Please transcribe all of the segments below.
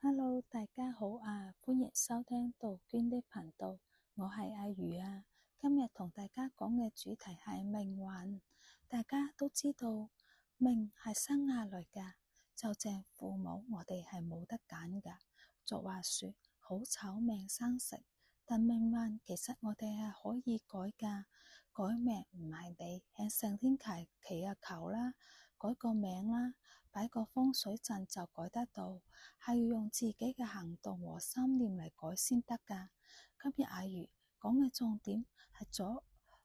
Hello，大家好啊！歡迎收聽杜鵑的頻道，我係阿如啊。今日同大家講嘅主題係命運。大家都知道命係生下來噶，就正父母，我哋係冇得揀噶。俗話說好醜命生成，但命運其實我哋係可以改噶。改命唔係你向上天祈個求啦，改個名啦，擺個風水陣就改得到，係要用自己嘅行動和心念嚟改先得噶。今日阿如講嘅重點係阻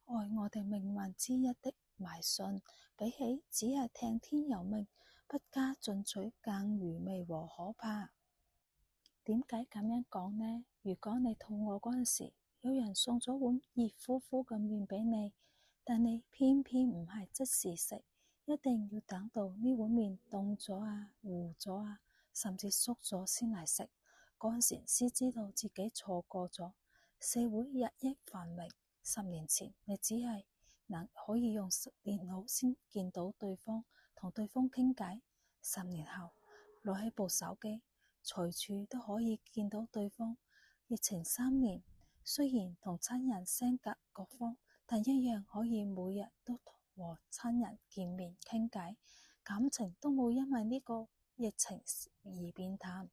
礙我哋命運之一的迷信，比起只係聽天由命，不加進取更愚昧和可怕。點解咁樣講呢？如果你肚餓嗰陣時，有人送咗碗熱乎乎嘅麵俾你，但你偏偏唔係即時食，一定要等到呢碗麵凍咗啊、糊咗啊，甚至縮咗先嚟食。嗰陣時先知道自己錯過咗。社會日益繁榮，10年前你只係可以用電腦先見到對方，同對方傾偈。10年後攞起部手機，隨處都可以見到對方。疫情3年，雖然同親人相隔各方，但一樣可以每日都和親人見面傾偈，感情都冇因為呢個疫情而變淡。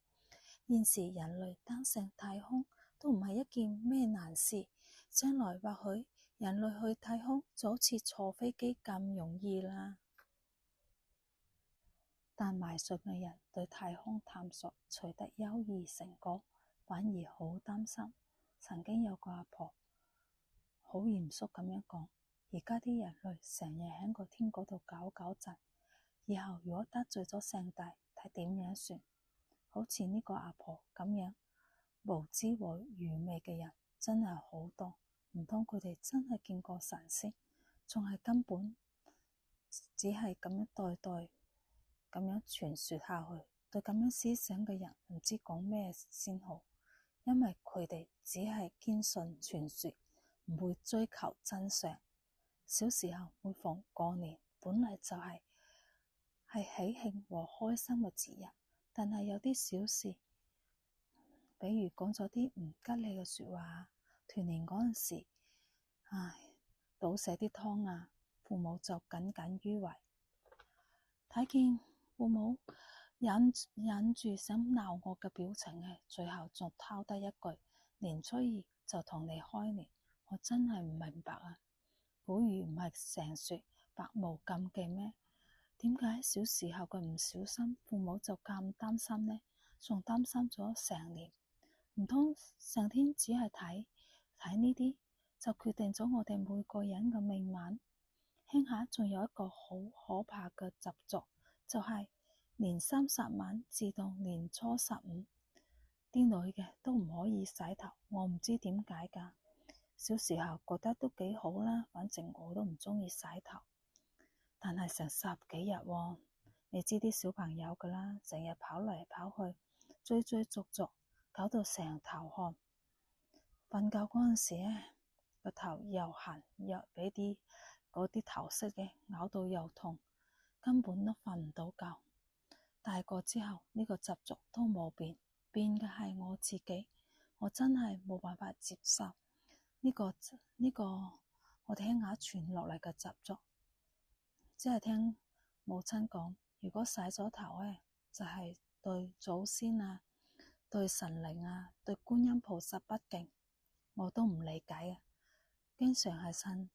現時人類登上太空都唔係一件咩難事，將來或許人類去太空就好似坐飛機咁容易啦。但迷信嘅人對太空探索取得優異成果，反而好擔心。曾經有個阿婆好嚴肅咁樣講，而家啲人類成日喺個天嗰度搞震，以後如果得罪咗上帝，睇點樣算？好似呢個阿婆咁樣無知和愚昧嘅人真係好多，唔通佢哋真係見過神仙，仲係根本只係咁樣代代咁樣傳說下去。對咁樣思想嘅人唔知講咩先好，因為佢哋只係堅信傳說，唔會追求真相。小時候每逢過年，本嚟就係喜慶和開心嘅節日，但係有啲小事，比如講咗啲唔吉利嘅說話，團年嗰陣時，倒瀉啲湯啊，父母就耿耿於懷。睇見父母忍住想鬧我嘅表情，最後仲偷得一句：年初二就同你開年。我真係唔明白啊！古語唔係成說百無禁忌咩？點解小時候嘅唔小心，父母就咁擔心呢？仲擔心咗成年？唔通上天只係睇呢啲，就決定咗我哋每個人嘅命運？鄉下仲有一個好可怕嘅習俗，就係年30晚至到年初15，啲女嘅都唔可以洗頭。我唔知點解㗎。小時候覺得都幾好啦，反正我都唔鍾意洗頭。但係成10幾日喎，你知啲小朋友㗎啦，成日跑嚟跑去，追逐，搞到成頭汗。瞓覺嗰陣時個頭又痕又俾嗰啲頭飾嘅咬到又痛，根本都瞓唔到覺。大個之後呢個習俗都冇變，變嘅係我自己。我真係冇辦法接受呢個我哋鄉下傳落嚟嘅習俗。只係聽母親講，如果洗咗頭就係對祖先啊、對神靈啊、對觀音菩薩不敬。我都唔理解啊，經常係趁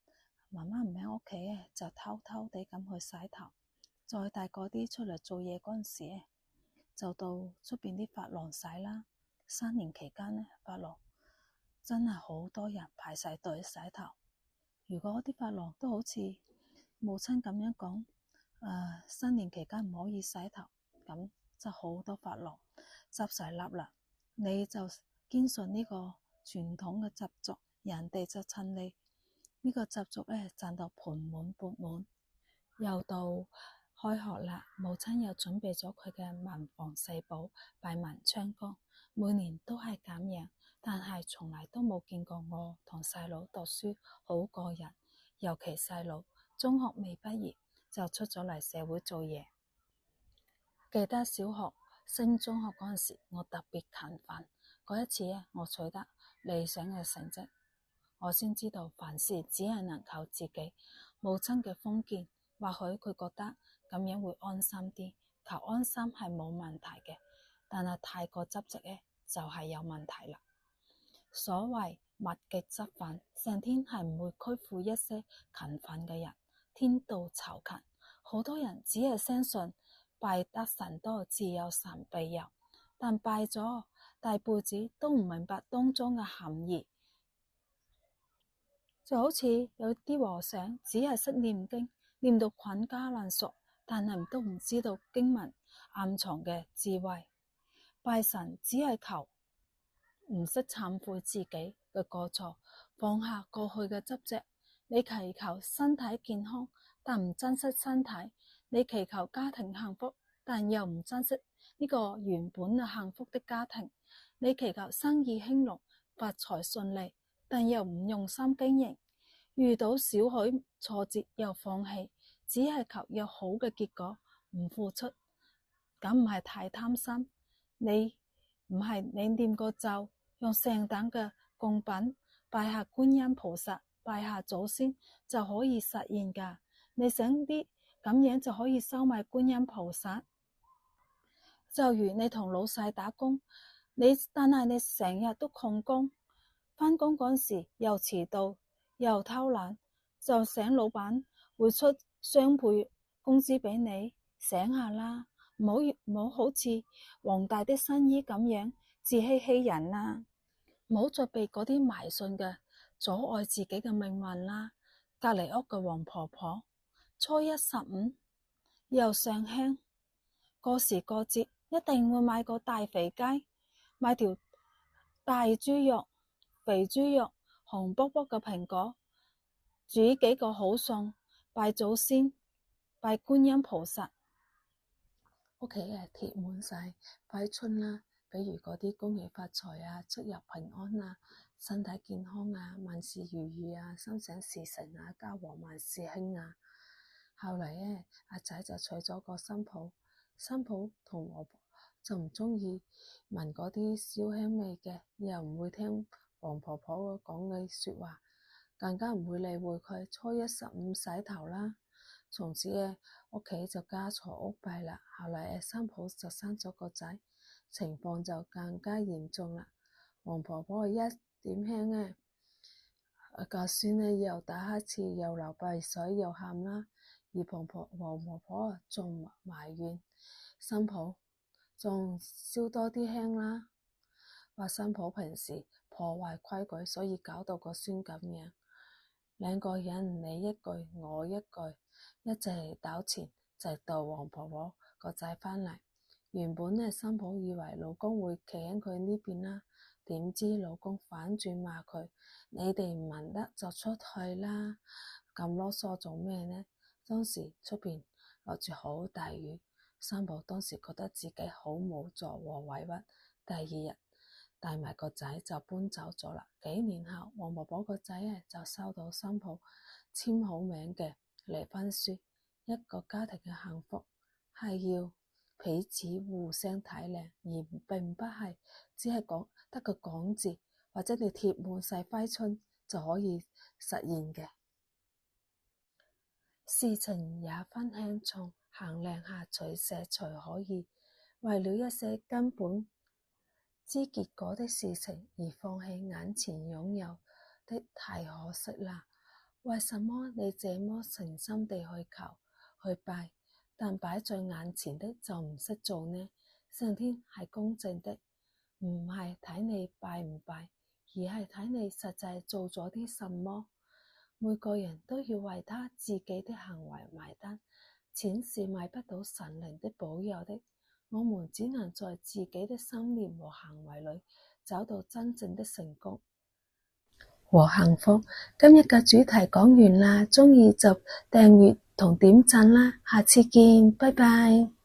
媽媽唔喺屋企就偷偷地咁去洗頭。再大個啲出嚟做嘢嗰陣時就到出邊啲髮廊洗啦。新年期間髮廊真係好多人排晒隊洗頭。如果啲髮廊都好似母親咁樣講，新年期間唔可以洗頭，咁就好多髮廊執晒笠啦。你就堅信呢個傳統嘅習俗，人哋就趁你呢個習俗賺到盆滿缽滿。又到開學啦，母親又準備咗佢嘅文房四寶，閉門昌光。每年都係咁樣，但係從來都冇見過我同細佬讀書好過癮。尤其細佬中學未畢業就出咗嚟社會做嘢。記得小學升中學嗰陣時，我特別勤奮。嗰一次咧，我取得理想嘅成績，我先知道凡事只係能靠自己。母親嘅封建，或許佢覺得咁樣會安心啲，求安心係冇問題嘅，但係太過執着咧，就係有問題啦。所謂物極則反，上天係唔會辜負一些勤奮嘅人。天道酬勤，好多人只係相信拜得神多，自有神庇佑，但拜咗大輩子都唔明白當中嘅含義。就好似有啲和尚只係識念經，念到滾瓜爛熟，但係都唔知道經文暗藏嘅智慧。拜神只係求唔識懺悔自己嘅過錯，放下過去嘅執着。你祈求身體健康，但唔珍惜身體；你祈求家庭幸福，但又唔珍惜呢個原本嘅幸福的家庭；你祈求生意興隆、發財順利，但又唔用心經營。遇到少許挫折又放棄，只係求有好嘅結果，唔付出，咁唔係太貪心？你唔係你念個咒，用上等嘅供品拜下觀音菩薩，拜下祖先就可以實現㗎。你想啲咁樣就可以收買觀音菩薩？就如你同老細打工，但係你成日都曠工，返工嗰時又遲到又偷懶，就想老闆會出雙倍工資俾你，醒下啦，唔好好似黃大的新衣咁樣自欺欺人啦，唔好再被嗰啲迷信嘅阻礙自己嘅命運啦。隔籬屋嘅黃婆婆初一十五又上香，過時過節一定會買個大肥雞，買條大豬肉、肥豬肉、紅卜卜嘅蘋果，煮幾個好餸，拜祖先，拜觀音菩薩。屋企貼滿晒揮春啦，比如嗰啲恭喜發財啊、出入平安啊、身體健康啊、萬事如意啊、心想事成啊、家和萬事興啊。後嚟阿仔就娶咗個新抱，新抱同我就唔鍾意聞嗰啲燒香味嘅，又唔會聽黃婆婆講嘅說話，更加唔會理會佢。初一十五洗頭啦，從此屋企就家財屋弊啦。後嚟新抱就生咗個仔，情況就更加嚴重啦。黃婆婆一點香個孫又打乞嗤，又流鼻水，又喊啦。而黃婆婆仲埋怨新抱，仲燒多啲香啦，話新抱平時破壞規矩，所以搞到個孫咁樣。兩個人你一句我一句，一直嚟糾纏，直到黃婆婆個仔返嚟。原本新抱以為老公會企喺佢呢邊啦，點知老公反轉罵佢：你哋唔聞得就出去啦，咁囉嗦做咩呢？當時出邊落住好大雨，新抱當時覺得自己好無助和委屈。第二日帶埋個仔就搬走咗啦。幾年後，黃婆婆個仔就收到新抱簽好名嘅離婚書。一個家庭嘅幸福係要彼此互相體諒，而並不係只係講得個講字，或者你貼滿晒揮春就可以實現嘅。事情也分輕重，衡量下取捨才可以。為了一些根本知結果的事情而放棄眼前擁有的，太可惜啦。為什麼你這麼誠心地去求去拜，但擺在眼前的就唔識做呢？上天係公正的，唔係睇你拜唔拜，而係睇你實際做咗啲什麼。每個人都要為他自己的行為埋單，錢是買不到神靈的保佑的。我們只能在自己的心念和行為裏找到真正的成功和幸福。今日嘅主題講完啦，鍾意就訂閱同點讚啦，下次見，拜拜。